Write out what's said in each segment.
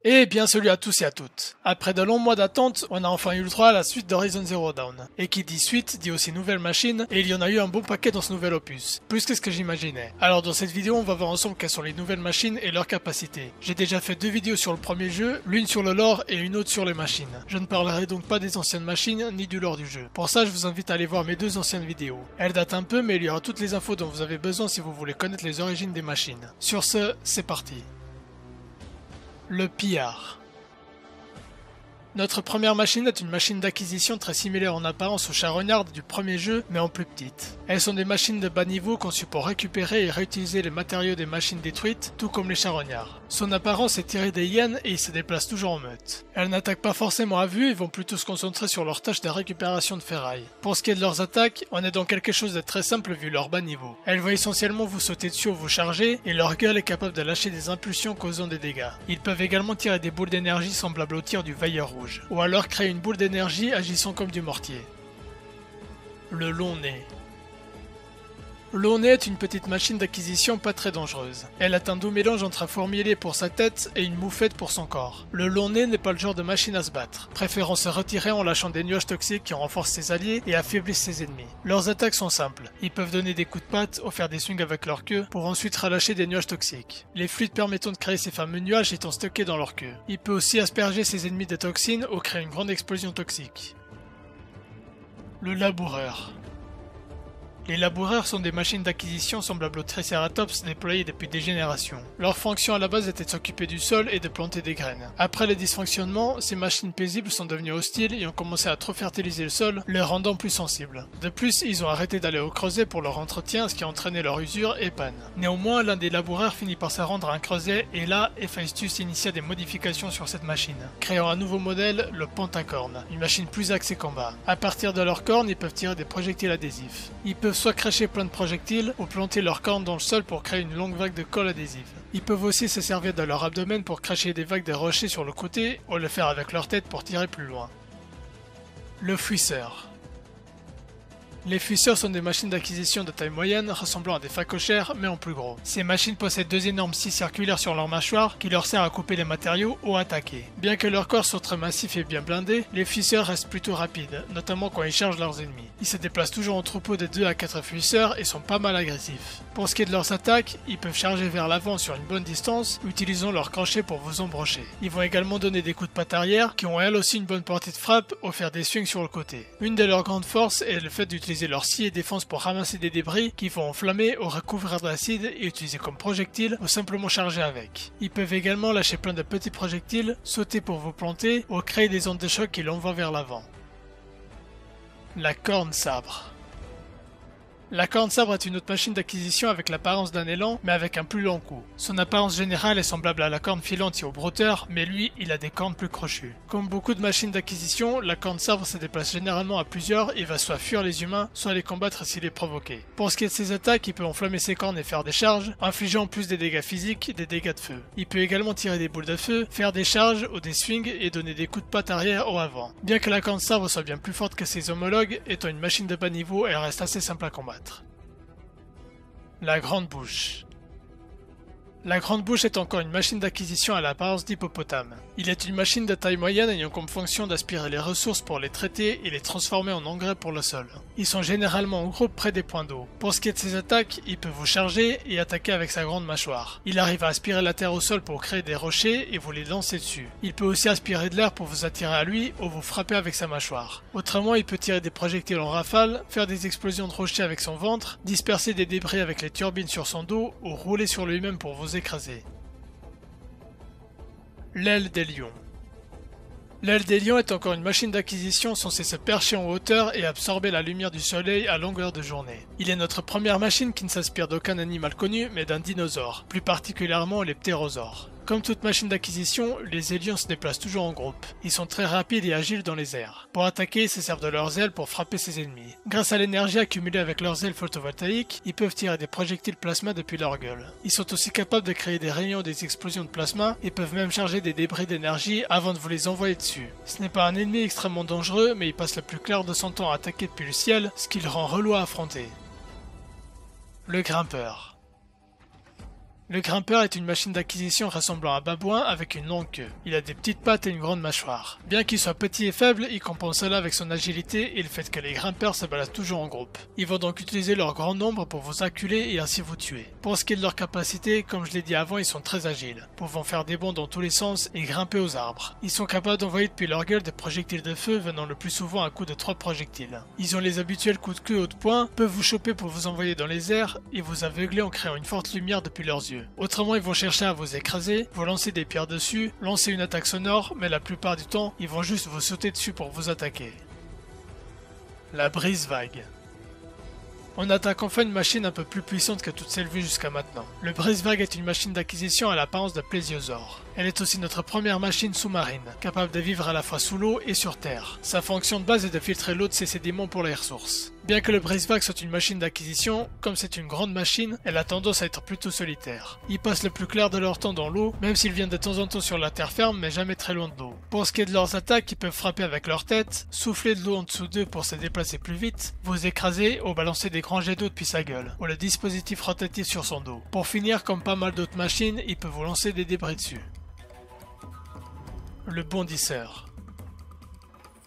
Et bien salut à tous et à toutes. Après de longs mois d'attente, on a enfin eu le droit à la suite d'Horizon Zero Dawn. Et qui dit suite, dit aussi nouvelle machine, et il y en a eu un bon paquet dans ce nouvel opus. Plus que ce que j'imaginais. Alors dans cette vidéo, on va voir ensemble quelles sont les nouvelles machines et leurs capacités. J'ai déjà fait 2 vidéos sur le premier jeu, l'une sur le lore et une autre sur les machines. Je ne parlerai donc pas des anciennes machines, ni du lore du jeu. Pour ça, je vous invite à aller voir mes 2 anciennes vidéos. Elles datent un peu, mais il y aura toutes les infos dont vous avez besoin si vous voulez connaître les origines des machines. Sur ce, c'est parti. Le pillard. Notre première machine est une machine d'acquisition très similaire en apparence aux charognards du premier jeu, mais en plus petite. Elles sont des machines de bas niveau conçues pour récupérer et réutiliser les matériaux des machines détruites, tout comme les charognards. Son apparence est tirée des hyènes et ils se déplacent toujours en meute. Elles n'attaquent pas forcément à vue et vont plutôt se concentrer sur leur tâche de récupération de ferraille. Pour ce qui est de leurs attaques, on est dans quelque chose de très simple vu leur bas niveau. Elles vont essentiellement vous sauter dessus ou vous charger, et leur gueule est capable de lâcher des impulsions causant des dégâts. Ils peuvent également tirer des boules d'énergie semblables au tir du veilleur rouge. Ou alors créer une boule d'énergie agissant comme du mortier. Le long nez. Le long nez est une petite machine d'acquisition pas très dangereuse. Elle a un doux mélange entre un fourmilier pour sa tête et une moufette pour son corps. Le long nez n'est pas le genre de machine à se battre, préférant se retirer en lâchant des nuages toxiques qui renforcent ses alliés et affaiblissent ses ennemis. Leurs attaques sont simples, ils peuvent donner des coups de patte ou faire des swings avec leur queue pour ensuite relâcher des nuages toxiques. Les fluides permettant de créer ces fameux nuages étant stockés dans leur queue. Il peut aussi asperger ses ennemis de toxines ou créer une grande explosion toxique. Le laboureur. Les laboureurs sont des machines d'acquisition semblables aux Triceratops déployées depuis des générations. Leur fonction à la base était de s'occuper du sol et de planter des graines. Après les dysfonctionnements, ces machines paisibles sont devenues hostiles et ont commencé à trop fertiliser le sol, les rendant plus sensibles. De plus, ils ont arrêté d'aller au creuset pour leur entretien, ce qui a entraîné leur usure et panne. Néanmoins, l'un des laboureurs finit par se rendre à un creuset et là, Héphaïstus initia des modifications sur cette machine, créant un nouveau modèle, le Pentacorne, une machine plus axée combat. À partir de leurs cornes, ils peuvent tirer des projectiles adhésifs. Ils peuvent soit cracher plein de projectiles ou planter leurs cornes dans le sol pour créer une longue vague de colle adhésive. Ils peuvent aussi se servir de leur abdomen pour cracher des vagues de rochers sur le côté ou le faire avec leur tête pour tirer plus loin. Le fouisseur. Les fouisseurs sont des machines d'acquisition de taille moyenne ressemblant à des phacochères mais en plus gros. Ces machines possèdent 2 énormes scies circulaires sur leur mâchoire qui leur servent à couper les matériaux ou à attaquer. Bien que leurs corps soient très massifs et bien blindés, les fouisseurs restent plutôt rapides, notamment quand ils chargent leurs ennemis. Ils se déplacent toujours en troupeau de 2 à 4 fouisseurs et sont pas mal agressifs. Pour ce qui est de leurs attaques, ils peuvent charger vers l'avant sur une bonne distance, utilisant leur crochet pour vous embrocher. Ils vont également donner des coups de patte arrière qui ont elles aussi une bonne portée de frappe ou faire des swings sur le côté. Une de leurs grandes forces est le fait d'utiliser leur scie et défense pour ramasser des débris qui vont enflammer ou recouvrir d'acide et utiliser comme projectile ou simplement charger avec. Ils peuvent également lâcher plein de petits projectiles, sauter pour vous planter ou créer des ondes de choc qui l'envoient vers l'avant. La corne sabre. La corne sabre est une autre machine d'acquisition avec l'apparence d'un élan, mais avec un plus long cou. Son apparence générale est semblable à la corne filante et au brouteur, mais lui, il a des cornes plus crochues. Comme beaucoup de machines d'acquisition, la corne sabre se déplace généralement à plusieurs et va soit fuir les humains, soit les combattre s'il est provoqué. Pour ce qui est de ses attaques, il peut enflammer ses cornes et faire des charges, infligeant en plus des dégâts physiques, des dégâts de feu. Il peut également tirer des boules de feu, faire des charges ou des swings et donner des coups de patte arrière ou avant. Bien que la corne sabre soit bien plus forte que ses homologues, étant une machine de bas niveau, elle reste assez simple à combattre. La grande bouche. La grande bouche est encore une machine d'acquisition à l'apparence d'hippopotame. Il est une machine de taille moyenne ayant comme fonction d'aspirer les ressources pour les traiter et les transformer en engrais pour le sol. Ils sont généralement en groupe près des points d'eau. Pour ce qui est de ses attaques, il peut vous charger et attaquer avec sa grande mâchoire. Il arrive à aspirer la terre au sol pour créer des rochers et vous les lancer dessus. Il peut aussi aspirer de l'air pour vous attirer à lui ou vous frapper avec sa mâchoire. Autrement, il peut tirer des projectiles en rafale, faire des explosions de rochers avec son ventre, disperser des débris avec les turbines sur son dos ou rouler sur lui-même pour vous écraser. L'aile des lions. L'aile des lions est encore une machine d'acquisition censée se percher en hauteur et absorber la lumière du soleil à longueur de journée. Il est notre première machine qui ne s'inspire d'aucun animal connu mais d'un dinosaure, plus particulièrement les ptérosaures. Comme toute machine d'acquisition, les Élions se déplacent toujours en groupe. Ils sont très rapides et agiles dans les airs. Pour attaquer, ils se servent de leurs ailes pour frapper ses ennemis. Grâce à l'énergie accumulée avec leurs ailes photovoltaïques, ils peuvent tirer des projectiles plasma depuis leur gueule. Ils sont aussi capables de créer des rayons ou des explosions de plasma et peuvent même charger des débris d'énergie avant de vous les envoyer dessus. Ce n'est pas un ennemi extrêmement dangereux, mais il passe le plus clair de son temps à attaquer depuis le ciel, ce qui le rend relou à affronter. Le grimpeur. Le grimpeur est une machine d'acquisition ressemblant à un babouin avec une longue queue. Il a des petites pattes et une grande mâchoire. Bien qu'il soit petit et faible, il compense cela avec son agilité et le fait que les grimpeurs se baladent toujours en groupe. Ils vont donc utiliser leur grand nombre pour vous acculer et ainsi vous tuer. Pour ce qui est de leur capacité, comme je l'ai dit avant, ils sont très agiles, pouvant faire des bonds dans tous les sens et grimper aux arbres. Ils sont capables d'envoyer depuis leur gueule des projectiles de feu venant le plus souvent à coup de 3 projectiles. Ils ont les habituels coups de queue haut de poing, peuvent vous choper pour vous envoyer dans les airs et vous aveugler en créant une forte lumière depuis leurs yeux. Autrement, ils vont chercher à vous écraser, vous lancer des pierres dessus, lancer une attaque sonore, mais la plupart du temps, ils vont juste vous sauter dessus pour vous attaquer. La brise vague. On attaque enfin une machine un peu plus puissante que toutes celles vues jusqu'à maintenant. Le brise-vague est une machine d'acquisition à l'apparence de plésiosaure. Elle est aussi notre première machine sous-marine, capable de vivre à la fois sous l'eau et sur terre. Sa fonction de base est de filtrer l'eau de ses sédiments pour les ressources. Bien que le brise-vague soit une machine d'acquisition, comme c'est une grande machine, elle a tendance à être plutôt solitaire. Ils passent le plus clair de leur temps dans l'eau, même s'ils viennent de temps en temps sur la terre ferme, mais jamais très loin de l'eau. Pour ce qui est de leurs attaques, ils peuvent frapper avec leur tête, souffler de l'eau en dessous d'eux pour se déplacer plus vite, vous écraser ou balancer des grands jets d'eau depuis sa gueule, ou le dispositif rotatif sur son dos. Pour finir, comme pas mal d'autres machines, il peut vous lancer des débris dessus. Le bondisseur.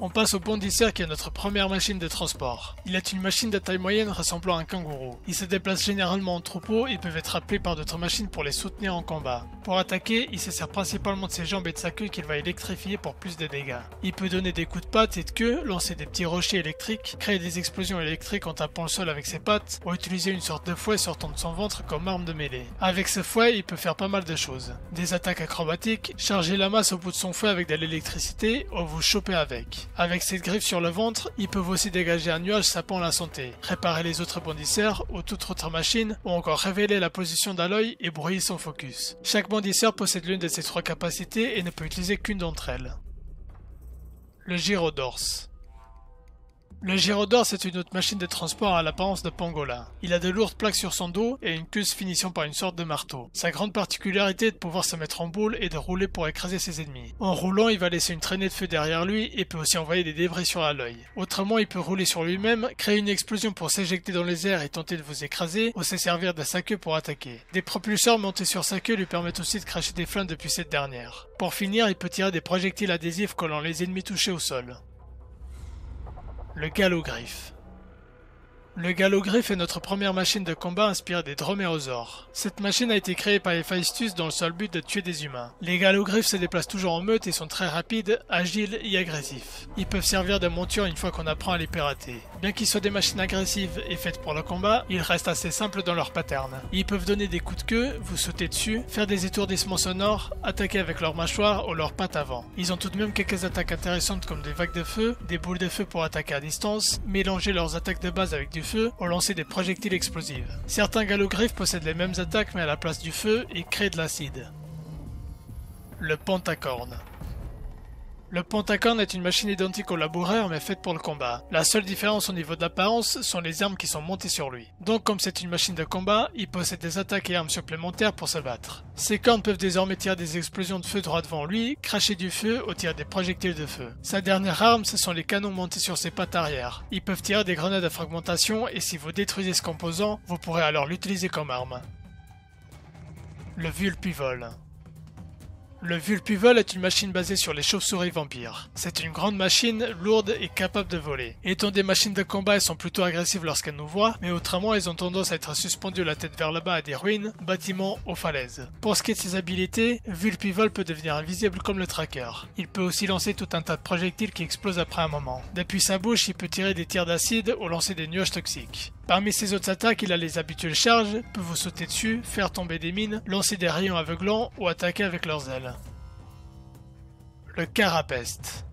On passe au bondisseur qui est notre première machine de transport. Il est une machine de taille moyenne ressemblant à un kangourou. Il se déplace généralement en troupeau et peuvent être appelés par d'autres machines pour les soutenir en combat. Pour attaquer, il se sert principalement de ses jambes et de sa queue qu'il va électrifier pour plus de dégâts. Il peut donner des coups de patte et de queue, lancer des petits rochers électriques, créer des explosions électriques en tapant le sol avec ses pattes, ou utiliser une sorte de fouet sortant de son ventre comme arme de mêlée. Avec ce fouet, il peut faire pas mal de choses. Des attaques acrobatiques, charger la masse au bout de son fouet avec de l'électricité, ou vous choper avec. Avec cette griffe sur le ventre, ils peuvent aussi dégager un nuage sapant la santé, réparer les autres bondisseurs ou toute autre machine, ou encore révéler la position d'Aloy et brouiller son focus. Chaque bondisseur possède l'une de ces 3 capacités et ne peut utiliser qu'une d'entre elles. Le gyrodorse. Le gyrodorse est une autre machine de transport à l'apparence de pangolin. Il a de lourdes plaques sur son dos et une queue finissant par une sorte de marteau. Sa grande particularité est de pouvoir se mettre en boule et de rouler pour écraser ses ennemis. En roulant, il va laisser une traînée de feu derrière lui et peut aussi envoyer des débris sur Aloy. Autrement, il peut rouler sur lui-même, créer une explosion pour s'éjecter dans les airs et tenter de vous écraser, ou se servir de sa queue pour attaquer. Des propulseurs montés sur sa queue lui permettent aussi de cracher des flammes depuis cette dernière. Pour finir, il peut tirer des projectiles adhésifs collant les ennemis touchés au sol. Le galogriffe. Le galogriffe est notre première machine de combat inspirée des droméosaures. Cette machine a été créée par Héphaïstus dans le seul but de tuer des humains. Les galogriffes se déplacent toujours en meute et sont très rapides, agiles et agressifs. Ils peuvent servir de monture une fois qu'on apprend à les pirater. Bien qu'ils soient des machines agressives et faites pour le combat, ils restent assez simples dans leur pattern. Ils peuvent donner des coups de queue, vous sauter dessus, faire des étourdissements sonores, attaquer avec leurs mâchoires ou leurs pattes avant. Ils ont tout de même quelques attaques intéressantes comme des vagues de feu, des boules de feu pour attaquer à distance, mélanger leurs attaques de base avec du feu ou lancer des projectiles explosifs. Certains galogriffes possèdent les mêmes attaques mais à la place du feu et créent de l'acide. Le pentacorne. Le pentacorne est une machine identique au laboureur mais faite pour le combat. La seule différence au niveau de l'apparence sont les armes qui sont montées sur lui. Donc comme c'est une machine de combat, il possède des attaques et armes supplémentaires pour se battre. Ses cornes peuvent désormais tirer des explosions de feu droit devant lui, cracher du feu ou tirer des projectiles de feu. Sa dernière arme, ce sont les canons montés sur ses pattes arrière. Ils peuvent tirer des grenades à fragmentation et si vous détruisez ce composant, vous pourrez alors l'utiliser comme arme. Le vulpivole. Le vulpivole est une machine basée sur les chauves-souris vampires. C'est une grande machine, lourde et capable de voler. Étant des machines de combat, elles sont plutôt agressives lorsqu'elles nous voient, mais autrement elles ont tendance à être suspendues la tête vers le bas à des ruines, bâtiments ou falaises. Pour ce qui est de ses habilités, Vulpivole peut devenir invisible comme le tracker. Il peut aussi lancer tout un tas de projectiles qui explosent après un moment. Depuis sa bouche, il peut tirer des tirs d'acide ou lancer des nuages toxiques. Parmi ses autres attaques, il a les habituelles charges, peut vous sauter dessus, faire tomber des mines, lancer des rayons aveuglants ou attaquer avec leurs ailes. Le carapeste.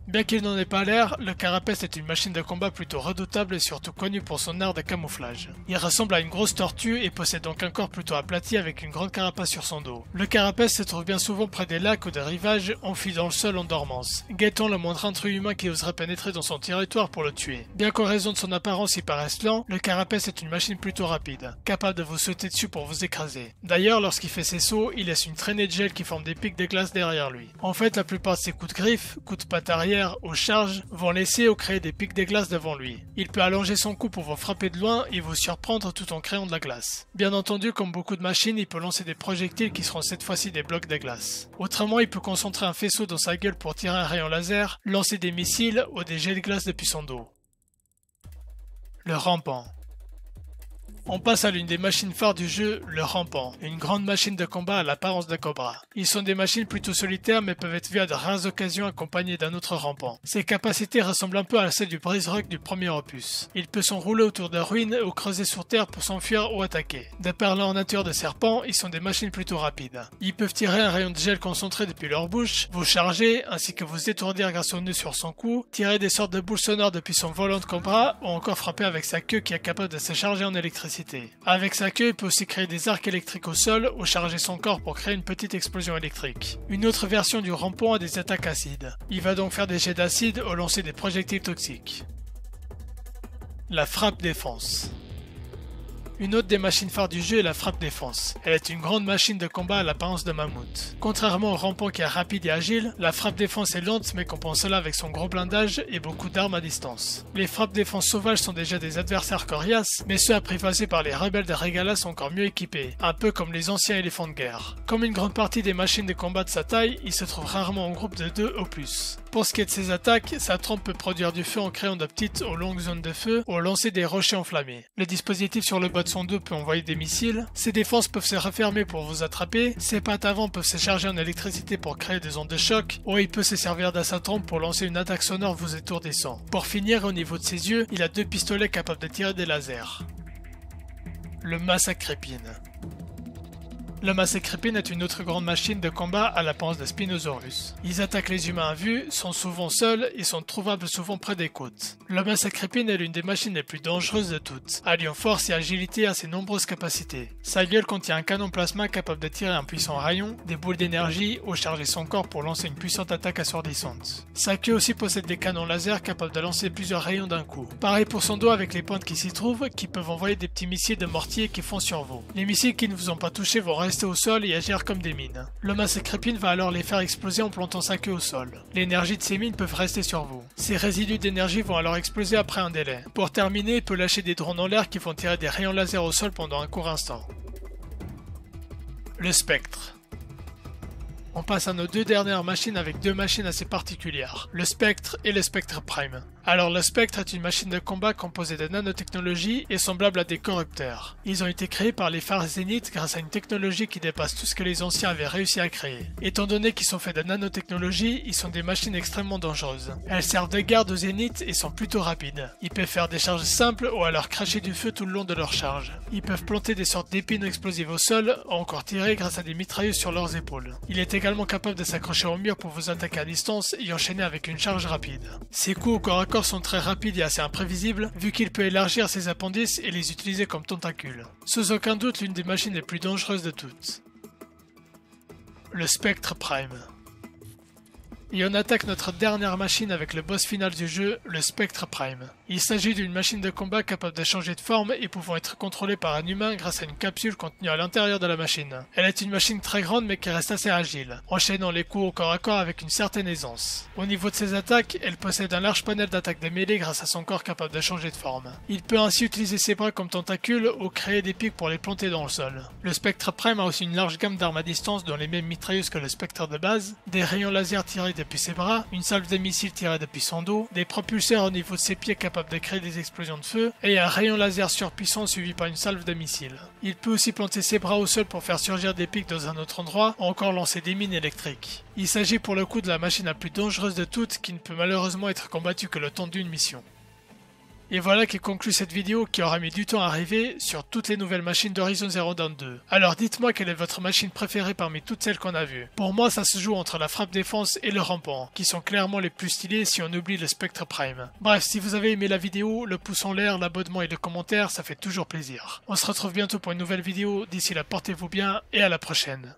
Bien qu'il n'en ait pas l'air, le carapeste est une machine de combat plutôt redoutable et surtout connue pour son art de camouflage. Il ressemble à une grosse tortue et possède donc un corps plutôt aplati avec une grande carapace sur son dos. Le carapeste se trouve bien souvent près des lacs ou des rivages, enfui dans le sol en dormance, guettant le moindre intrus humain qui oserait pénétrer dans son territoire pour le tuer. Bien qu'en raison de son apparence il paraisse lent, le carapeste est une machine plutôt rapide, capable de vous sauter dessus pour vous écraser. D'ailleurs, lorsqu'il fait ses sauts, il laisse une traînée de gel qui forme des pics de glace derrière lui. En fait, la plupart de ses coups de griffe, coups de patte arrière, bouclières, aux charges, vont laisser ou créer des pics de glace devant lui. Il peut allonger son cou pour vous frapper de loin et vous surprendre tout en créant de la glace. Bien entendu, comme beaucoup de machines, il peut lancer des projectiles qui seront cette fois-ci des blocs de glace. Autrement, il peut concentrer un faisceau dans sa gueule pour tirer un rayon laser, lancer des missiles ou des jets de glace depuis son dos. Le rampant. On passe à l'une des machines phares du jeu, le rampant, une grande machine de combat à l'apparence de cobra. Ils sont des machines plutôt solitaires mais peuvent être vues à de rares occasions accompagnées d'un autre rampant. Ses capacités ressemblent un peu à celles du Brise Rock du premier opus. Il peut s'enrouler autour de ruines ou creuser sur terre pour s'enfuir ou attaquer. De par leur nature de serpent, ils sont des machines plutôt rapides. Ils peuvent tirer un rayon de gel concentré depuis leur bouche, vous charger ainsi que vous étourdir grâce au nœud sur son cou, tirer des sortes de boules sonores depuis son volant de cobra ou encore frapper avec sa queue qui est capable de se charger en électricité. Avec sa queue, il peut aussi créer des arcs électriques au sol ou charger son corps pour créer une petite explosion électrique. Une autre version du rampant a des attaques acides. Il va donc faire des jets d'acide ou lancer des projectiles toxiques. La frappe défense. Une autre des machines phares du jeu est la frappe défense. Elle est une grande machine de combat à l'apparence de mammouth. Contrairement au rampant qui est rapide et agile, la frappe défense est lente mais compense cela avec son gros blindage et beaucoup d'armes à distance. Les frappes défense sauvages sont déjà des adversaires coriaces, mais ceux apprivoisés par les rebelles de Regala sont encore mieux équipés, un peu comme les anciens éléphants de guerre. Comme une grande partie des machines de combat de sa taille, il se trouve rarement en groupe de 2 ou plus. Pour ce qui est de ses attaques, sa trompe peut produire du feu en créant de petites ou longues zones de feu ou lancer des rochers enflammés. Le dispositif sur le bas de son dos peut envoyer des missiles, ses défenses peuvent se refermer pour vous attraper, ses pattes avant peuvent se charger en électricité pour créer des ondes de choc, ou il peut se servir de sa trompe pour lancer une attaque sonore vous étourdissant. Pour finir, au niveau de ses yeux, il a 2 pistolets capables de tirer des lasers. Le Massacrépine. Le Massacrépine est une autre grande machine de combat à l'apparence de Spinosaurus. Ils attaquent les humains à vue, sont souvent seuls et sont trouvables souvent près des côtes. Le Massacrépine est l'une des machines les plus dangereuses de toutes, alliant force et agilité à ses nombreuses capacités. Sa gueule contient un canon plasma capable de tirer un puissant rayon, des boules d'énergie ou charger son corps pour lancer une puissante attaque assourdissante. Sa queue aussi possède des canons laser capables de lancer plusieurs rayons d'un coup. Pareil pour son dos avec les pointes qui s'y trouvent, qui peuvent envoyer des petits missiles de mortier qui font sur vous. Les missiles qui ne vous ont pas touché vont rester au sol et agir comme des mines. Le Massacrépine va alors les faire exploser en plantant sa queue au sol. L'énergie de ces mines peuvent rester sur vous. Ces résidus d'énergie vont alors exploser après un délai. Pour terminer, il peut lâcher des drones en l'air qui vont tirer des rayons laser au sol pendant un court instant. Le Spectre. On passe à nos 2 dernières machines avec 2 machines assez particulières, le Spectre et le Spectre Prime. Alors le Spectre est une machine de combat composée de nanotechnologie et semblable à des corrupteurs. Ils ont été créés par les phares Zenith grâce à une technologie qui dépasse tout ce que les anciens avaient réussi à créer. Étant donné qu'ils sont faits de nanotechnologie, ils sont des machines extrêmement dangereuses. Elles servent de garde aux Zenith et sont plutôt rapides. Ils peuvent faire des charges simples ou alors cracher du feu tout le long de leur charge. Ils peuvent planter des sortes d'épines explosives au sol ou encore tirer grâce à des mitrailleuses sur leurs épaules. Il est également capable de s'accrocher au mur pour vous attaquer à distance et enchaîner avec une charge rapide. Ses coups au corps à corps sont très rapides et assez imprévisibles, vu qu'il peut élargir ses appendices et les utiliser comme tentacules. Sans aucun doute l'une des machines les plus dangereuses de toutes. Le Spectre Prime. Et on attaque notre dernière machine avec le boss final du jeu, le Spectre Prime. Il s'agit d'une machine de combat capable de changer de forme et pouvant être contrôlée par un humain grâce à une capsule contenue à l'intérieur de la machine. Elle est une machine très grande mais qui reste assez agile, enchaînant les coups au corps à corps avec une certaine aisance. Au niveau de ses attaques, elle possède un large panel d'attaques de mêlée grâce à son corps capable de changer de forme. Il peut ainsi utiliser ses bras comme tentacules ou créer des pics pour les planter dans le sol. Le Spectre Prime a aussi une large gamme d'armes à distance dont les mêmes mitrailleuses que le Spectre de base, des rayons laser tirés depuis ses bras, une salve de missiles tirée depuis son dos, des propulseurs au niveau de ses pieds capables de créer des explosions de feu, et un rayon laser surpuissant suivi par une salve de missiles. Il peut aussi planter ses bras au sol pour faire surgir des pics dans un autre endroit, ou encore lancer des mines électriques. Il s'agit pour le coup de la machine la plus dangereuse de toutes qui ne peut malheureusement être combattue que le temps d'une mission. Et voilà qui conclut cette vidéo qui aura mis du temps à arriver sur toutes les nouvelles machines d'Horizon Zero Dawn 2. Alors dites-moi quelle est votre machine préférée parmi toutes celles qu'on a vues. Pour moi ça se joue entre la frappe défense et le rampant, qui sont clairement les plus stylés si on oublie le Spectre Prime. Bref, si vous avez aimé la vidéo, le pouce en l'air, l'abonnement et le commentaire, ça fait toujours plaisir. On se retrouve bientôt pour une nouvelle vidéo, d'ici là portez-vous bien et à la prochaine.